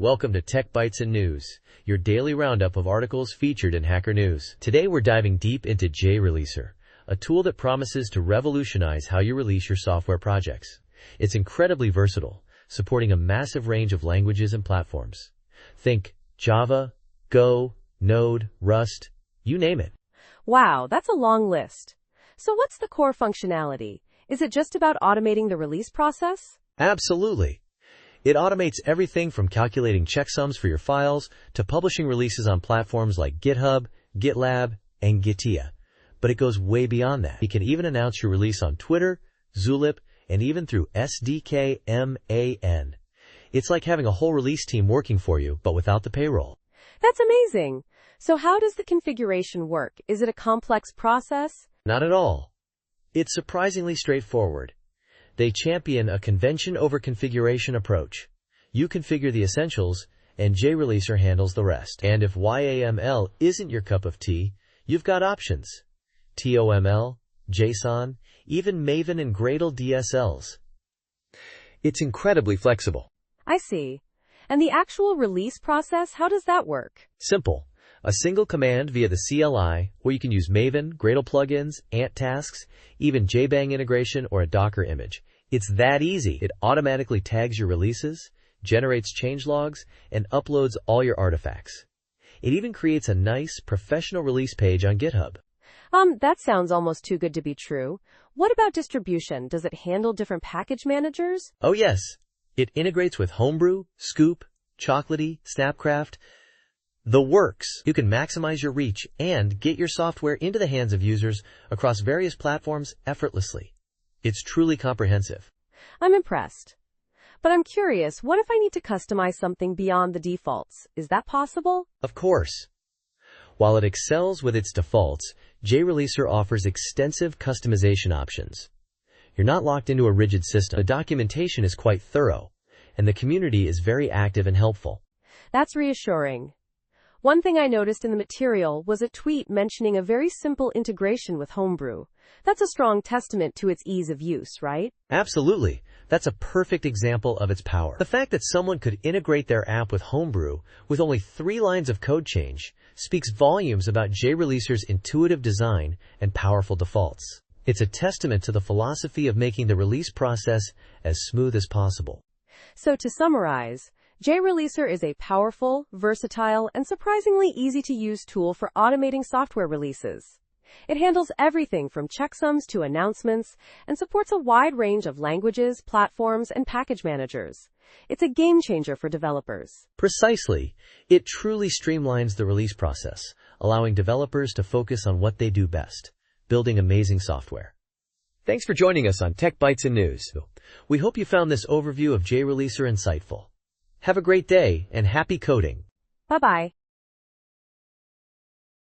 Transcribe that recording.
Welcome to Tech Bytes and News, your daily roundup of articles featured in Hacker News. Today we're diving deep into JReleaser, a tool that promises to revolutionize how you release your software projects. It's incredibly versatile, supporting a massive range of languages and platforms. Think Java, Go, Node, Rust, you name it. Wow, that's a long list. So what's the core functionality? Is it just about automating the release process? Absolutely. It automates everything from calculating checksums for your files to publishing releases on platforms like GitHub, GitLab, and Gitea. But it goes way beyond that. You can even announce your release on Twitter, Zulip, and even through SDK-MAN. It's like having a whole release team working for you, but without the payroll. That's amazing. So how does the configuration work? Is it a complex process? Not at all. It's surprisingly straightforward. They champion a convention over configuration approach. You configure the essentials, and JReleaser handles the rest. And if YAML isn't your cup of tea, you've got options. TOML, JSON, even Maven and Gradle DSLs. It's incredibly flexible. I see. And the actual release process, how does that work? Simple. A single command via the CLI, or you can use Maven, Gradle plugins, Ant tasks, even JBang integration or a Docker image. It's that easy. It automatically tags your releases, generates change logs, and uploads all your artifacts. It even creates a nice, professional release page on GitHub. That sounds almost too good to be true. What about distribution? Does it handle different package managers? Oh yes. It integrates with Homebrew, Scoop, Chocolatey, Snapcraft. The works. You can maximize your reach and get your software into the hands of users across various platforms effortlessly. It's truly comprehensive. I'm impressed. But I'm curious, what if I need to customize something beyond the defaults? Is that possible? Of course. While it excels with its defaults, JReleaser offers extensive customization options. You're not locked into a rigid system. The documentation is quite thorough, and the community is very active and helpful. That's reassuring. One thing I noticed in the material was a tweet mentioning a very simple integration with Homebrew. That's a strong testament to its ease of use, right? Absolutely. That's a perfect example of its power. The fact that someone could integrate their app with Homebrew with only 3 lines of code change speaks volumes about JReleaser's intuitive design and powerful defaults. It's a testament to the philosophy of making the release process as smooth as possible. So to summarize, JReleaser is a powerful, versatile, and surprisingly easy-to-use tool for automating software releases. It handles everything from checksums to announcements and supports a wide range of languages, platforms, and package managers. It's a game-changer for developers. Precisely. It truly streamlines the release process, allowing developers to focus on what they do best, building amazing software. Thanks for joining us on Tech Bytes and News. We hope you found this overview of JReleaser insightful. Have a great day and happy coding. Bye-bye.